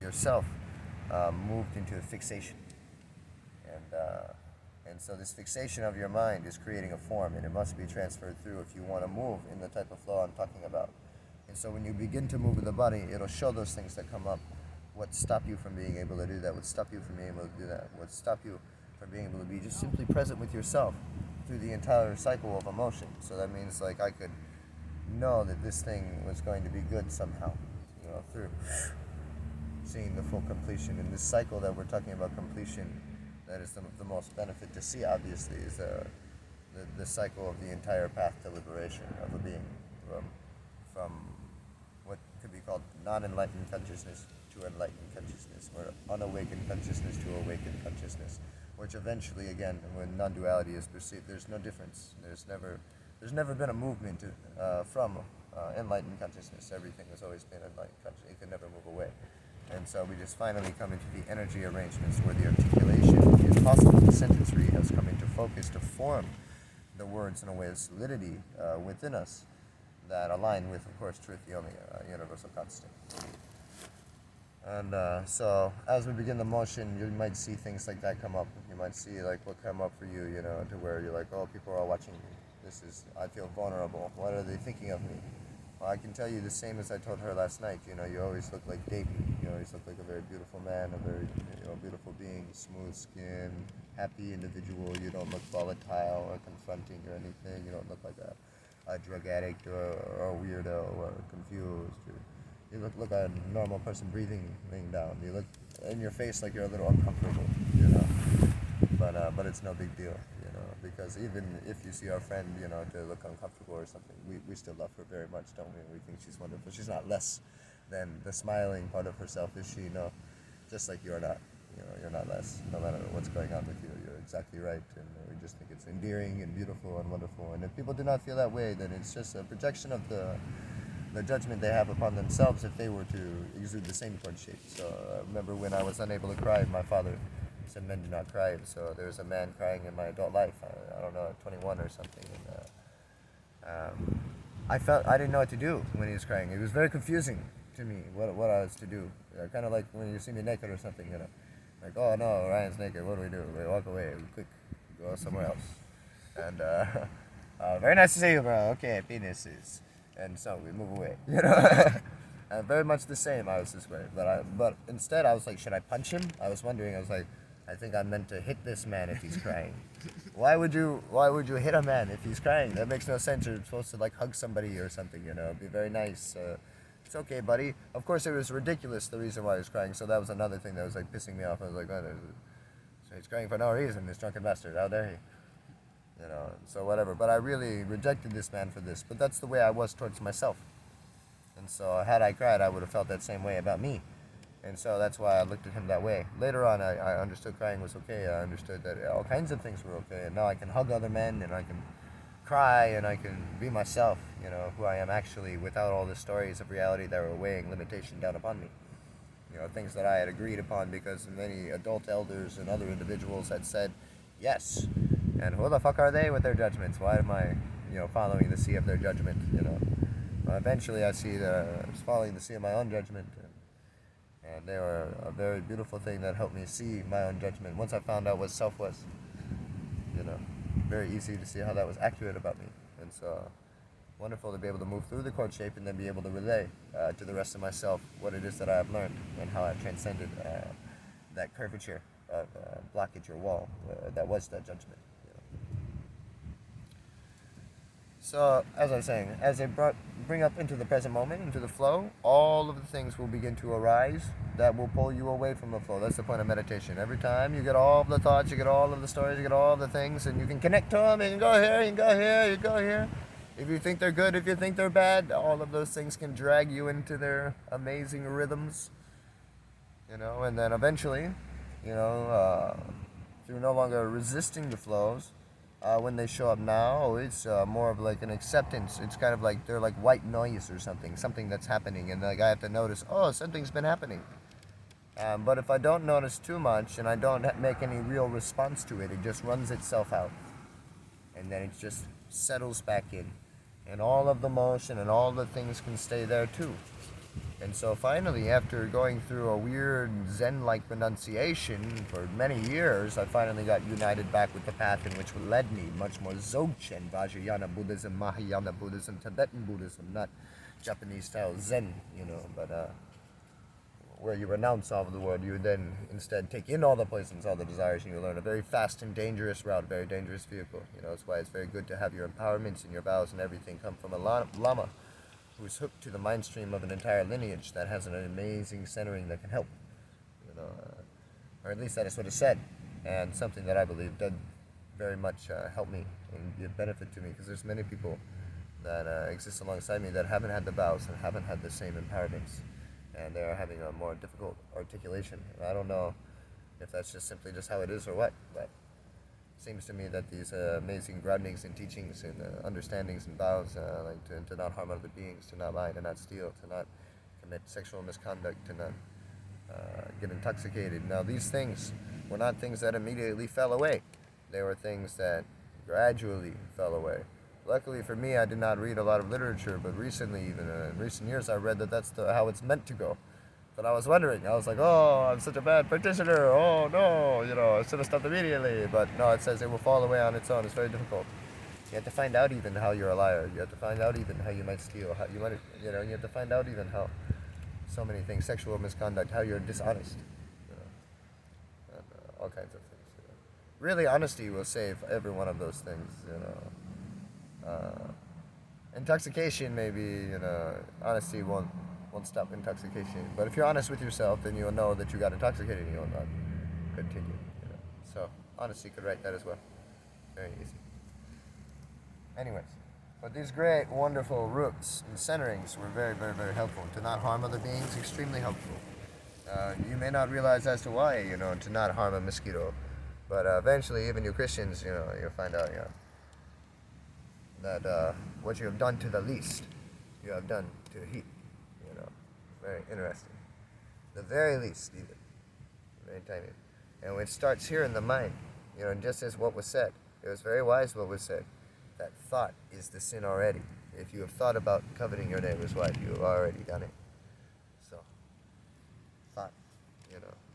yourself moved into a fixation. And so this fixation of your mind is creating a form, and it must be transferred through if you want to move in the type of flow I'm talking about. And so when you begin to move in the body, it'll show those things that come up. What stop you from being able to do that? What stop you from being able to do that? What stop you from being able to be just simply present with yourself through the entire cycle of emotion? So that means like I could know that this thing was going to be good somehow, through seeing the full completion. In this cycle that we're talking about completion, that is the most benefit to see, obviously, is the cycle of the entire path to liberation of a being from what could be called non-enlightened consciousness to enlightened consciousness, or unawakened consciousness to awakened consciousness, which eventually, again, when non-duality is perceived, there's no difference. There's never been a movement from enlightened consciousness. Everything has always been enlightened consciousness. It could never move away. And so we just finally come into the energy arrangements where the articulation is possible. The sentencery has come into focus to form the words in a way of solidity within us that align with, of course, truth, the only universal constant. And so as we begin the motion, you might see things like that come up. You might see like what come up for you, to where you're like, oh, people are watching me. I feel vulnerable. What are they thinking of me? Well, I can tell you the same as I told her last night. You always look like Dayton. You always look like a very beautiful man, a very beautiful being, smooth skin, happy individual. You don't look volatile or confronting or anything. You don't look like a drug addict or a weirdo or confused. You look like a normal person breathing, laying down. You look in your face like you're a little uncomfortable, But it's no big deal, because even if you see our friend, to look uncomfortable or something, we still love her very much, don't we? We think she's wonderful. She's not less than the smiling part of herself, is she? No, just like you're not. You're not less. No matter what's going on with you, you're exactly right. And we just think it's endearing and beautiful and wonderful. And if people do not feel that way, then it's just a projection of the judgment they have upon themselves if they were to exude the same chord shape. So I remember when I was unable to cry, my father said men do not cry. So there was a man crying in my adult life. I don't know, at 21 or something. And I didn't know what to do when he was crying. It was very confusing to me what I was to do. Kind of like when you see me naked or something, Like, oh no, Ryan's naked. What do? We walk away. We quick, go somewhere else. And very nice to see you, bro. Okay, penises. And so we move away. And very much the same. I was this way, but instead I was like, should I punch him? I was wondering. I was like, I think I'm meant to hit this man if he's crying. Why would you hit a man if he's crying? That makes no sense. You're supposed to like hug somebody or something. Be very nice. It's okay, buddy. Of course, it was ridiculous the reason why he was crying. So that was another thing that was like pissing me off. I was like, oh, so he's crying for no reason. This drunken bastard. How dare he? So whatever. But I really rejected this man for this. But that's the way I was towards myself. And so had I cried, I would have felt that same way about me. And so that's why I looked at him that way. Later on, I understood crying was okay. I understood that all kinds of things were okay. And now I can hug other men, and I can cry, and I can be myself, who I am actually, without all the stories of reality that were weighing limitation down upon me. Things that I had agreed upon because many adult elders and other individuals had said, yes. And who the fuck are they with their judgments? Why am I, following the sea of their judgment, Well, eventually I was following the sea of my own judgment. And they were a very beautiful thing that helped me see my own judgment. Once I found out what self was, very easy to see how that was accurate about me. And so wonderful to be able to move through the chord shape and then be able to relay to the rest of myself what it is that I have learned and how I've transcended that curvature of blockage or wall that was that judgment. So, as I was saying, as I bring up into the present moment, into the flow, all of the things will begin to arise that will pull you away from the flow. That's the point of meditation. Every time you get all of the thoughts, you get all of the stories, you get all of the things, and you can connect to them, and you go here, you go here, you go here. If you think they're good, if you think they're bad, all of those things can drag you into their amazing rhythms, and then eventually, through no longer resisting the flows, when they show up now, it's more of like an acceptance. It's kind of like they're like white noise or something that's happening, and like I have to notice, oh, something's been happening. But if I don't notice too much and I don't make any real response to it, it just runs itself out, and then it just settles back in, and all of the motion and all the things can stay there too. And so finally, after going through a weird Zen-like renunciation for many years, I finally got united back with the path in which led me, much more Dzogchen, Vajrayana Buddhism, Mahayana Buddhism, Tibetan Buddhism, not Japanese-style Zen, but where you renounce all of the world, you then instead take in all the poisons, all the desires, and you learn a very fast and dangerous route, a very dangerous vehicle. That's why it's very good to have your empowerments and your vows and everything come from a lama who is hooked to the mind stream of an entire lineage that has an amazing centering that can help, or at least that is what is said, and something that I believe did very much help me and give benefit to me, because there's many people that exist alongside me that haven't had the vows and haven't had the same empowerments, and they're having a more difficult articulation. I don't know if that's just simply just how it is or what, but it seems to me that these amazing groundings and teachings and understandings and vows, like to not harm other beings, to not lie, to not steal, to not commit sexual misconduct, to not get intoxicated. Now, these things were not things that immediately fell away. They were things that gradually fell away. Luckily for me, I did not read a lot of literature, but recently, even in recent years, I read that that's how it's meant to go. But I was wondering, I was like, oh, I'm such a bad practitioner, oh no, I should have stopped immediately. But no, it says it will fall away on its own. It's very difficult. You have to find out even how you're a liar. You have to find out even how you might steal, how you might, you have to find out even how so many things, sexual misconduct, how you're dishonest, and all kinds of things. Really, honesty will save every one of those things, Intoxication, maybe, honesty won't stop intoxication. But if you're honest with yourself, then you'll know that you got intoxicated and you'll not continue. So honesty could write that as well. Very easy. Anyways, but these great, wonderful roots and centerings were very, very, very helpful. To not harm other beings, extremely helpful. You may not realize as to why, to not harm a mosquito, but eventually, even you Christians, you'll find out, that what you have done to the least, you have done to the heap. Very interesting. The very least, even. Very tiny. And it starts here in the mind, just as what was said. It was very wise what was said. That thought is the sin already. If you have thought about coveting your neighbor's wife, you have already done it. So, thought,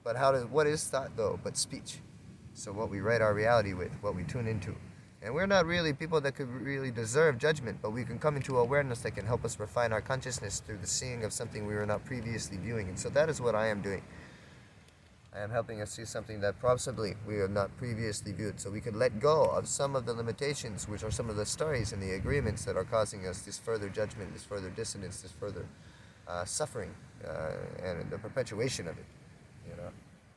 But what is thought, though, but speech? So what we write our reality with, what we tune into. And we're not really people that could really deserve judgment, but we can come into awareness that can help us refine our consciousness through the seeing of something we were not previously viewing. And so that is what I am doing. I am helping us see something that possibly we have not previously viewed, so we can let go of some of the limitations, which are some of the stories and the agreements that are causing us this further judgment, this further dissonance, this further suffering, and the perpetuation of it,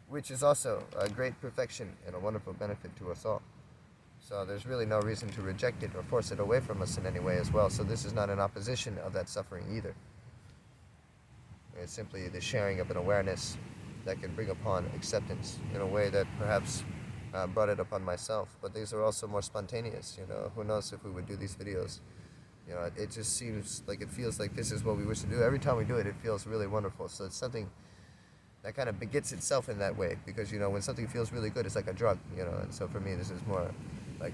which is also a great perfection and a wonderful benefit to us all. So there's really no reason to reject it or force it away from us in any way as well. So this is not an opposition of that suffering either. It's simply the sharing of an awareness that can bring upon acceptance in a way that perhaps brought it upon myself. But these are also more spontaneous, Who knows if we would do these videos. It just seems like it feels like this is what we wish to do. Every time we do it, it feels really wonderful. So it's something that kind of begets itself in that way. Because, when something feels really good, it's like a drug, And so for me, this is more like,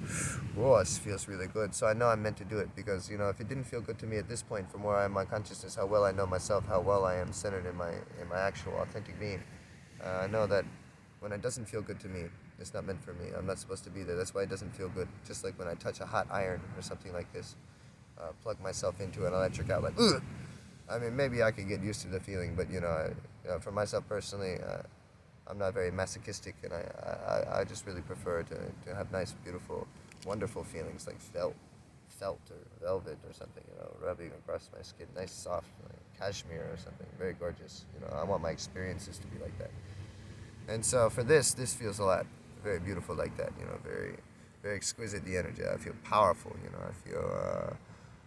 whoa, this feels really good. So I know I'm meant to do it because, if it didn't feel good to me at this point, from where I am in my consciousness, how well I know myself, how well I am centered in my actual authentic being, I know that when it doesn't feel good to me, it's not meant for me. I'm not supposed to be there. That's why it doesn't feel good. Just like when I touch a hot iron or something like this, plug myself into an electric outlet. Ugh! I mean, maybe I could get used to the feeling, but for myself personally, I'm not very masochistic, and I just really prefer to have nice, beautiful, wonderful feelings like felt or velvet or something, rubbing across my skin, nice, soft, like cashmere or something, very gorgeous. I want my experiences to be like that. And so for this feels a lot, very beautiful like that, very, very exquisite, the energy. I feel powerful, I feel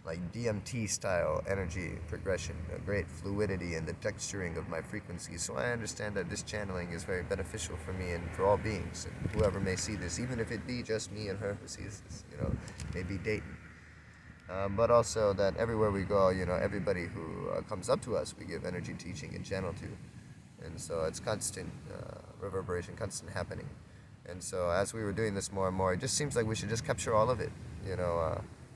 like DMT style energy progression, a great fluidity in the texturing of my frequencies. So I understand that this channeling is very beneficial for me and for all beings, and whoever may see this, even if it be just me and her who sees this, maybe Dayton. But also that everywhere we go, everybody who comes up to us, we give energy teaching and channel to. And so it's constant reverberation, constant happening. And so as we were doing this more and more, it just seems like we should just capture all of it,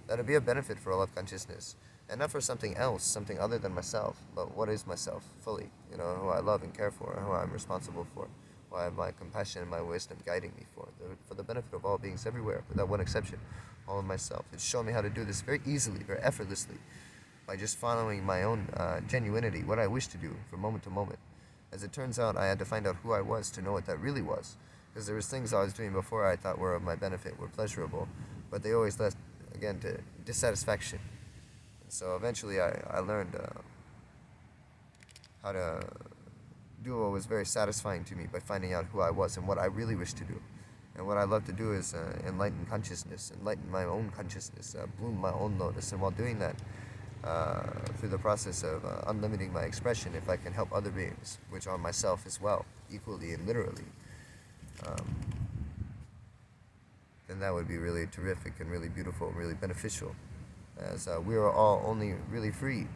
that'd be a benefit for all of consciousness. and not for something else, something other than myself, but what is myself fully, who I love and care for, and who I'm responsible for, who I have my compassion and my wisdom guiding me for the benefit of all beings everywhere, without one exception, all of myself. It's shown me how to do this very easily, very effortlessly, by just following my own genuinity, what I wish to do from moment to moment. As it turns out, I had to find out who I was to know what that really was, because there was things I was doing before I thought were of my benefit, were pleasurable, but they always led, again, to dissatisfaction. And so eventually I learned how to do what was very satisfying to me by finding out who I was and what I really wish to do. And what I love to do is enlighten consciousness, enlighten my own consciousness, bloom my own lotus. And while doing that, through the process of unlimiting my expression, if I can help other beings, which are myself as well, equally and literally, then that would be really terrific and really beautiful and really beneficial, as we are all only really free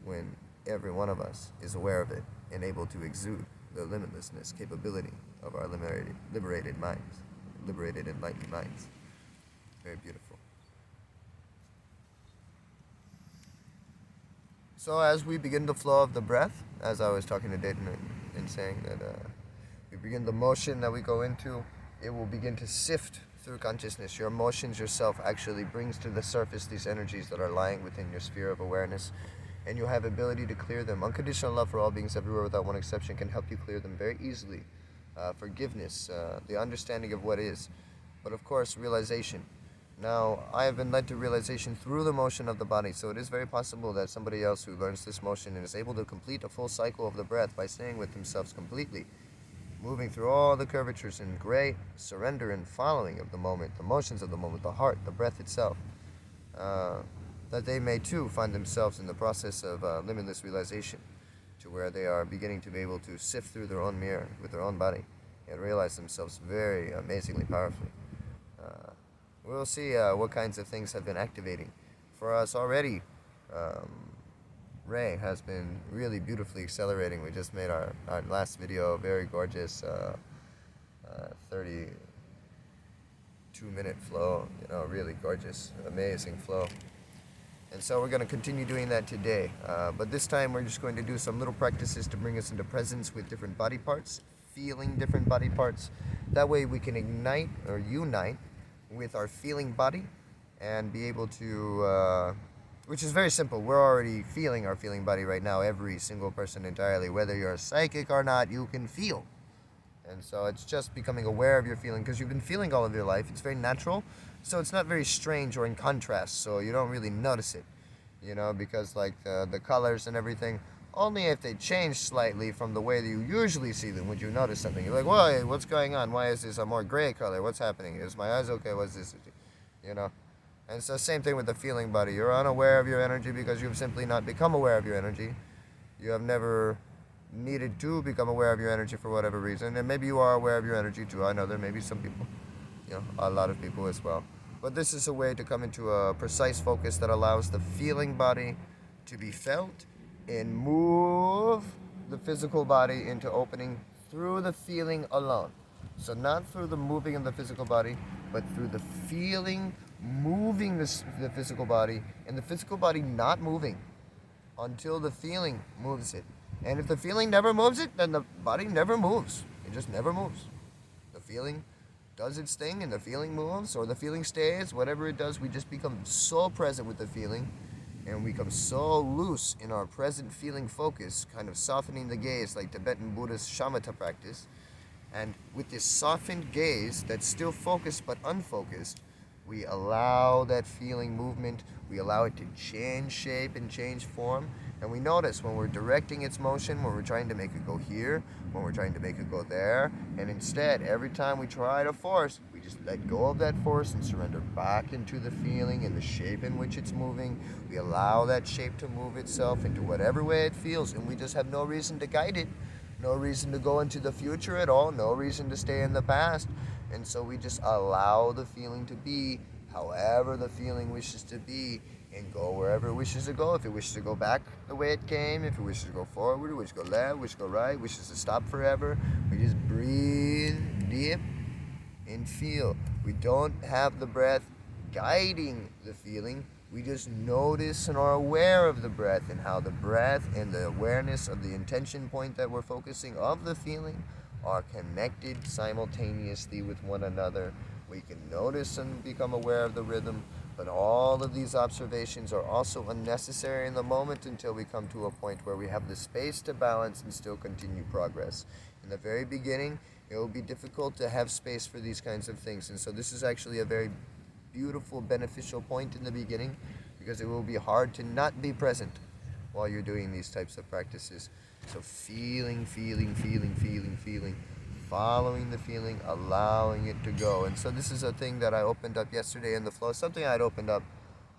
when every one of us is aware of it and able to exude the limitlessness capability of our liberated minds, liberated enlightened minds. Very beautiful. So as we begin the flow of the breath, as I was talking to Dayton and saying that we begin the motion that we go into, it will begin to sift through consciousness. Your emotions, yourself, actually brings to the surface these energies that are lying within your sphere of awareness, and you'll have ability to clear them. Unconditional love for all beings everywhere without one exception can help you clear them very easily. Forgiveness, the understanding of what is, but of course realization. Now, I have been led to realization through the motion of the body, so it is very possible that somebody else who learns this motion and is able to complete a full cycle of the breath by staying with themselves completely, moving through all the curvatures in great surrender and following of the moment, the motions of the moment, the heart, the breath itself, that they may too find themselves in the process of limitless realization, to where they are beginning to be able to sift through their own mirror with their own body and realize themselves very amazingly powerfully. We'll see what kinds of things have been activating. For us already, Ray has been really beautifully accelerating. We just made our last video very gorgeous, 32-minute flow, really gorgeous, amazing flow. And so we're going to continue doing that today. But this time we're just going to do some little practices to bring us into presence with different body parts, feeling different body parts. That way we can ignite or unite with our feeling body and be able to, which is very simple. We're already feeling our feeling body right now. Every single person entirely, whether you're psychic or not, you can feel. And so it's just becoming aware of your feeling, because you've been feeling all of your life. It's very natural. So it's not very strange or in contrast, so you don't really notice it, because like the colors and everything, only if they change slightly from the way that you usually see them would you notice something. You're like, why, what's going on? Why is this a more gray color? What's happening? Is my eyes okay? What's this? And so same thing with the feeling body. You're unaware of your energy because you've simply not become aware of your energy. You have never needed to become aware of your energy for whatever reason, and maybe you are aware of your energy too. I know there may be some people, a lot of people as well. But this is a way to come into a precise focus that allows the feeling body to be felt and move the physical body into opening through the feeling alone. So not through the moving of the physical body, but through the feeling moving the physical body, and the physical body not moving until the feeling moves it. And if the feeling never moves it, then the body never moves. It just never moves. The feeling does its thing and the feeling moves, or the feeling stays, whatever it does, we just become so present with the feeling and we become so loose in our present feeling focus, kind of softening the gaze like Tibetan Buddhist shamatha practice. And with this softened gaze that's still focused but unfocused, we allow that feeling movement, we allow it to change shape and change form, and we notice when we're directing its motion, when we're trying to make it go here, when we're trying to make it go there, and instead, every time we try to force, we just let go of that force and surrender back into the feeling and the shape in which it's moving. We allow that shape to move itself into whatever way it feels, and we just have no reason to guide it, no reason to go into the future at all, no reason to stay in the past. And so we just allow the feeling to be however the feeling wishes to be, and go wherever it wishes to go. If it wishes to go back the way it came, if it wishes to go forward, it wishes to go left, wishes to go right, wishes to stop forever, we just breathe deep and feel. We don't have the breath guiding the feeling, We just notice and are aware of the breath, and how the breath and the awareness of the intention point that we're focusing of the feeling are connected simultaneously with one another. We can notice and become aware of the rhythm, but all of these observations are also unnecessary in the moment until we come to a point where we have the space to balance and still continue progress. In the very beginning, it will be difficult to have space for these kinds of things, and so this is actually a very beautiful, beneficial point in the beginning, because it will be hard to not be present while you're doing these types of practices. So feeling, following the feeling, allowing it to go. And so this is a thing that I opened up yesterday in the flow, something I'd opened up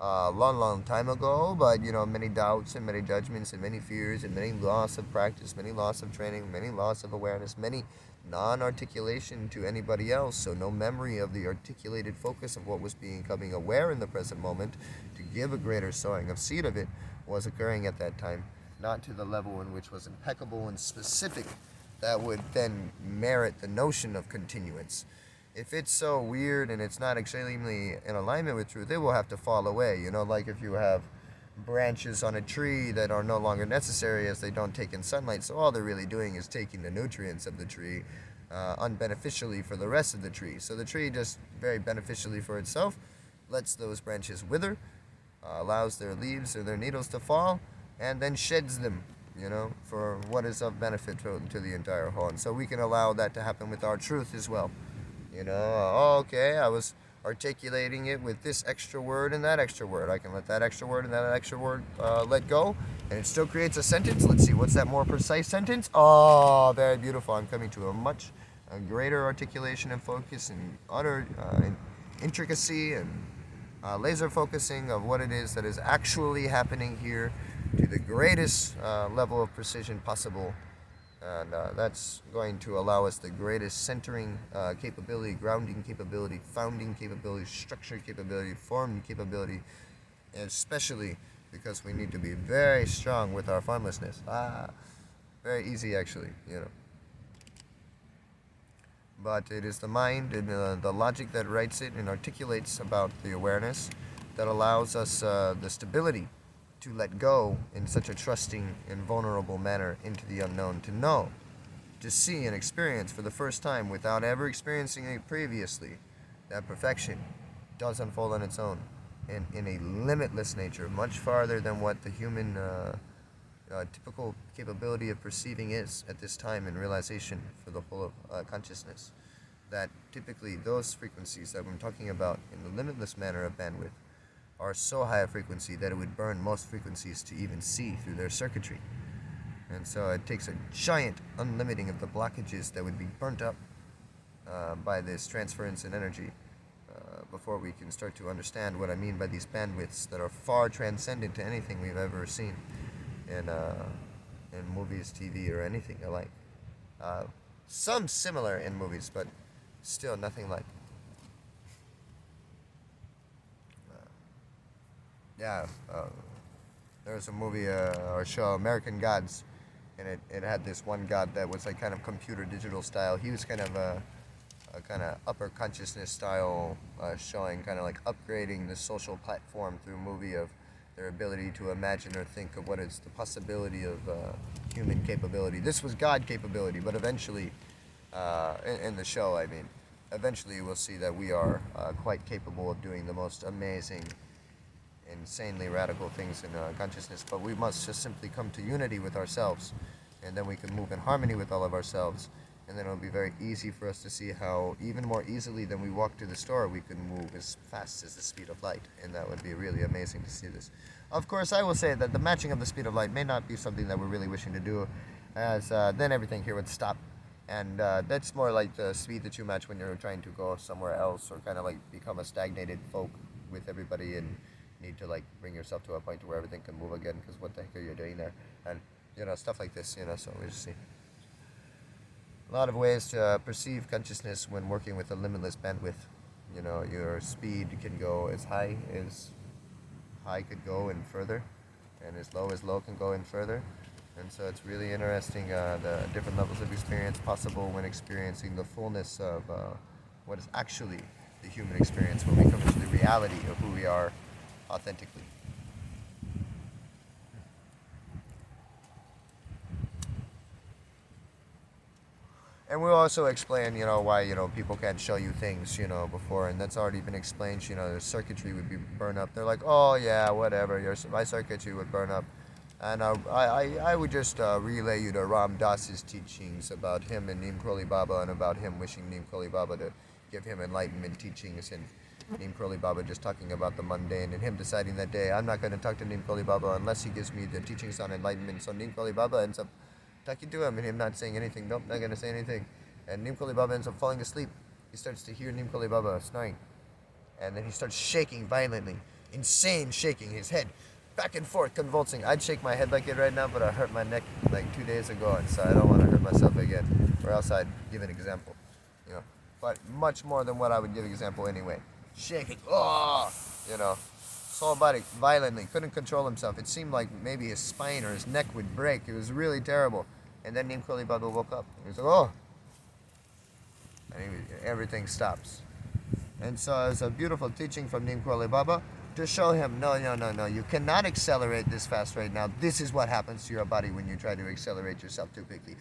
a long time ago, but many doubts and many judgments and many fears and many loss of practice, many loss of training, many loss of awareness, many non-articulation to anybody else, so no memory of the articulated focus of what was becoming aware in the present moment to give a greater sowing of seed of it was occurring at that time, not to the level in which was impeccable and specific that would then merit the notion of continuance. If it's so weird and it's not extremely in alignment with truth, it will have to fall away. Like if you have branches on a tree that are no longer necessary as they don't take in sunlight, so all they're really doing is taking the nutrients of the tree unbeneficially for the rest of the tree. So the tree just very beneficially for itself lets those branches wither, allows their leaves or their needles to fall, and then sheds them, for what is of benefit to the entire whole. And so we can allow that to happen with our truth as well. Okay, I was articulating it with this extra word and that extra word. I can let that extra word and that extra word let go, and it still creates a sentence. Let's see, what's that more precise sentence? Oh, very beautiful. I'm coming to a much greater articulation and focus and utter intricacy and laser focusing of what it is that is actually happening here to the greatest level of precision possible. And that's going to allow us the greatest centering capability, grounding capability, founding capability, structure capability, form capability, and especially because we need to be very strong with our formlessness. Very easy actually, But it is the mind and the logic that writes it and articulates about the awareness that allows us the stability to let go in such a trusting and vulnerable manner into the unknown, to know, to see and experience for the first time without ever experiencing it previously, that perfection does unfold on its own and in a limitless nature, much farther than what the human typical capability of perceiving is at this time in realization for the whole of consciousness. That typically those frequencies that I'm talking about in the limitless manner of bandwidth are so high a frequency that it would burn most frequencies to even see through their circuitry. And so it takes a giant unlimiting of the blockages that would be burnt up by this transference in energy before we can start to understand what I mean by these bandwidths that are far transcendent to anything we've ever seen in movies, TV, or anything alike. Some similar in movies, but still nothing like. There was a movie or show, American Gods, and it had this one god that was like kind of computer digital style. He was kind of a kind of upper consciousness style showing, kind of like upgrading the social platform through movie of their ability to imagine or think of what is the possibility of human capability. This was God capability, but eventually, in the show, I mean, eventually we'll see that we are quite capable of doing the most amazing, insanely radical things in consciousness, but we must just simply come to unity with ourselves, and then we can move in harmony with all of ourselves, and then it'll be very easy for us to see how even more easily than we walk to the store we can move as fast as the speed of light, and that would be really amazing to see this. Of course, I will say that the matching of the speed of light may not be something that we're really wishing to do, as then everything here would stop, and that's more like the speed that you match when you're trying to go somewhere else, or kind of like become a stagnated folk with everybody and need to like bring yourself to a point where everything can move again, because what the heck are you doing there, and stuff like this, so we just see a lot of ways to perceive consciousness when working with a limitless bandwidth. Your speed can go as high could go and further, and as low can go in further, and so it's really interesting the different levels of experience possible when experiencing the fullness of what is actually the human experience when we come to the reality of who we are authentically. And we'll also explain, why, people can't show you things, before, and that's already been explained. The circuitry would be burned up. They're like, oh yeah, whatever, my circuitry would burn up. And I would just relay you to Ram Dass's teachings about him and Neem Karoli Baba, and about him wishing Neem Karoli Baba to give him enlightenment teachings, and Neem Karoli Baba just talking about the mundane, and him deciding that day, I'm not going to talk to Neem Karoli Baba unless he gives me the teachings on enlightenment. So Neem Karoli Baba ends up talking to him, and him not saying anything. Nope, not going to say anything. And Neem Karoli Baba ends up falling asleep. He starts to hear Neem Karoli Baba snoring. And then he starts shaking violently. Insane shaking. His head back and forth, convulsing. I'd shake my head like it right now, but I hurt my neck like 2 days ago, and so I don't want to hurt myself again. Or else I'd give an example. But much more than what I would give example anyway. Shaking. Oh! His whole body violently. Couldn't control himself. It seemed like maybe his spine or his neck would break. It was really terrible. And then Neem Karoli Baba woke up. He was like, oh! And everything stops. And so it's a beautiful teaching from Neem Karoli Baba to show him, no, you cannot accelerate this fast right now. This is what happens to your body when you try to accelerate yourself too quickly.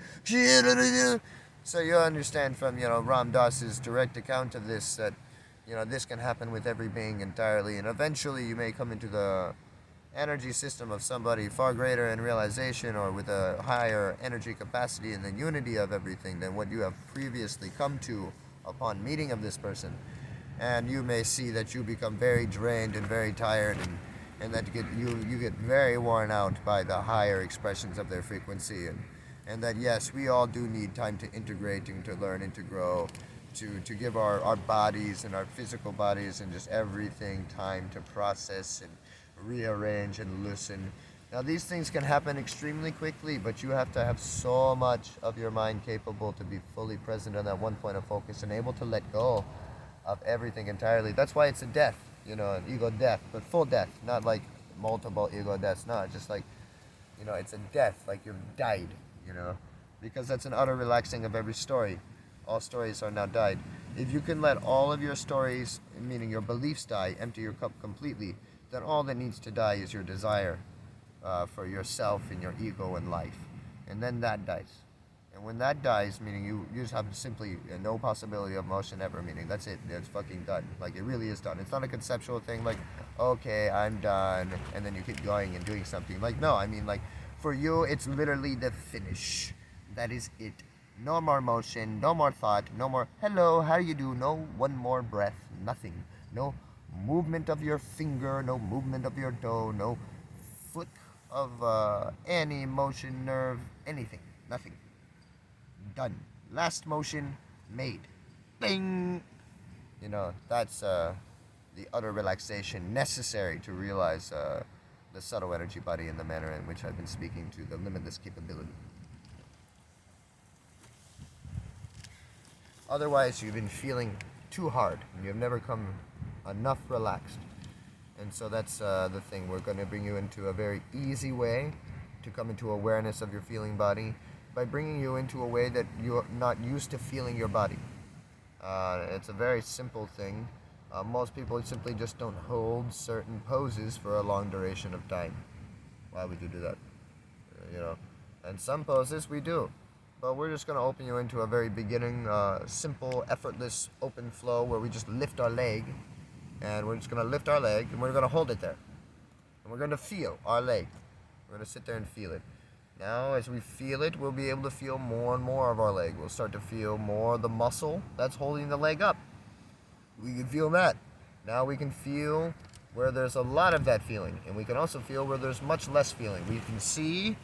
So you understand from, Ram Dass's direct account of this that, this can happen with every being entirely, and eventually you may come into the energy system of somebody far greater in realization, or with a higher energy capacity and the unity of everything than what you have previously come to upon meeting of this person. And you may see that you become very drained and very tired, and that you get very worn out by the higher expressions of their frequency, and that yes, we all do need time to integrate and to learn and to grow, to give our bodies and our physical bodies and just everything time to process and rearrange and listen. Now these things can happen extremely quickly, but you have to have so much of your mind capable to be fully present on that one point of focus and able to let go of everything entirely. That's why it's a death, an ego death, but full death, not like multiple ego deaths. No, just like, it's a death, like you've died, because that's an utter relaxing of every story. All stories are now died. If you can let all of your stories, meaning your beliefs, die, empty your cup completely, then all that needs to die is your desire for yourself and your ego and life. And then that dies. And when that dies, meaning you just have simply no possibility of motion ever, meaning that's it, it's fucking done. Like, it really is done. It's not a conceptual thing like, okay, I'm done, and then you keep going and doing something. Like, no, I mean, like, for you, it's literally the finish. That is it. No more motion, no more thought, no more, hello, how do you do? No one more breath, nothing. No movement of your finger, no movement of your toe, no flick of any motion, nerve, anything, nothing. Done. Last motion made. Bing! That's the utter relaxation necessary to realize the subtle energy body in the manner in which I've been speaking to, the limitless capability. Otherwise, you've been feeling too hard, and you've never come enough relaxed. And so that's the thing. We're going to bring you into a very easy way to come into awareness of your feeling body by bringing you into a way that you're not used to feeling your body. It's a very simple thing. Most people simply just don't hold certain poses for a long duration of time. Why would you do that? And some poses we do. But we're just going to open you into a very beginning, simple, effortless, open flow where we just lift our leg. And we're just going to lift our leg, and we're going to hold it there. And we're going to feel our leg. We're going to sit there and feel it. Now, as we feel it, we'll be able to feel more and more of our leg. We'll start to feel more of the muscle that's holding the leg up. We can feel that. Now we can feel where there's a lot of that feeling. And we can also feel where there's much less feeling. We can see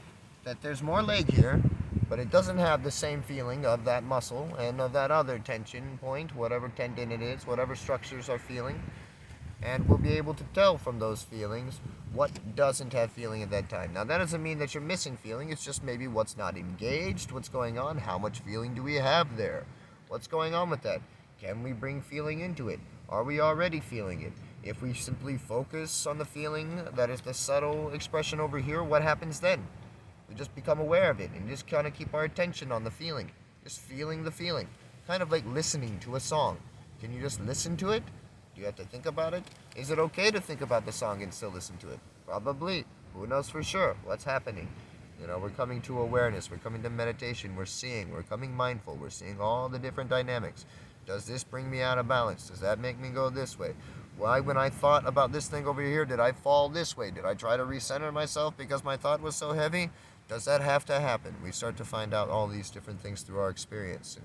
that there's more leg here, but it doesn't have the same feeling of that muscle and of that other tension point, whatever tendon it is, whatever structures are feeling. And we'll be able to tell from those feelings what doesn't have feeling at that time. Now, that doesn't mean that you're missing feeling. It's just maybe what's not engaged, what's going on, how much feeling do we have there? What's going on with that? Can we bring feeling into it? Are we already feeling it? If we simply focus on the feeling that is the subtle expression over here, what happens then? We just become aware of it and just kind of keep our attention on the feeling. Just feeling the feeling. Kind of like listening to a song. Can you just listen to it? Do you have to think about it? Is it okay to think about the song and still listen to it? Probably. Who knows for sure what's happening? We're coming to awareness, we're coming to meditation, we're seeing, we're coming mindful, we're seeing all the different dynamics. Does this bring me out of balance? Does that make me go this way? Why, when I thought about this thing over here, did I fall this way? Did I try to recenter myself because my thought was so heavy? Does that have to happen? We start to find out all these different things through our experience.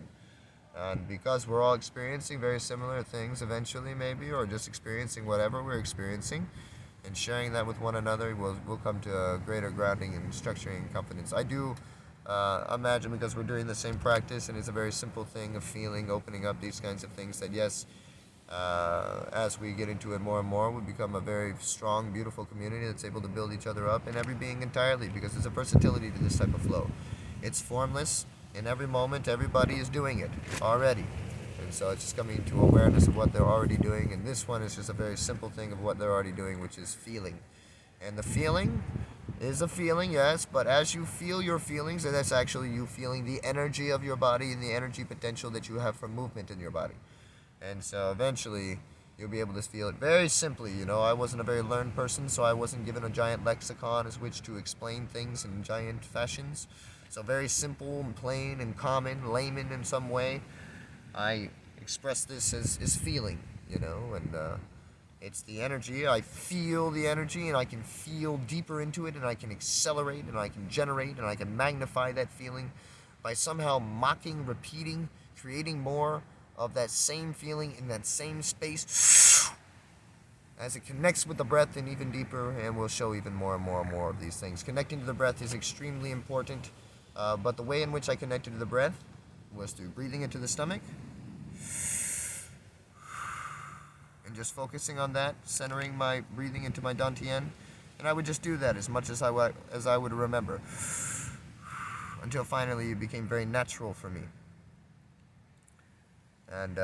And because we're all experiencing very similar things eventually, maybe, or just experiencing whatever we're experiencing, and sharing that with one another, we'll come to a greater grounding and structuring and confidence. I do imagine, because we're doing the same practice, and it's a very simple thing of feeling, opening up these kinds of things, that yes, as we get into it more and more, we become a very strong, beautiful community that's able to build each other up in every being entirely, because there's a versatility to this type of flow. It's formless. In every moment, everybody is doing it already. And so it's just coming to awareness of what they're already doing. And this one is just a very simple thing of what they're already doing, which is feeling. And the feeling is a feeling, yes, but as you feel your feelings, that's actually you feeling the energy of your body and the energy potential that you have from movement in your body. And so eventually you'll be able to feel it very simply. I wasn't a very learned person, so I wasn't given a giant lexicon as which to explain things in giant fashions. So very simple and plain and common, layman in some way. I express this as feeling, and it's the energy. I feel the energy, and I can feel deeper into it, and I can accelerate, and I can generate, and I can magnify that feeling by somehow mocking, repeating, creating more of that same feeling in that same space as it connects with the breath and even deeper, and we'll show even more and more and more of these things. Connecting to the breath is extremely important, but the way in which I connected to the breath was through breathing into the stomach and just focusing on that, centering my breathing into my dantian, and I would just do that as much as I would remember, until finally it became very natural for me. And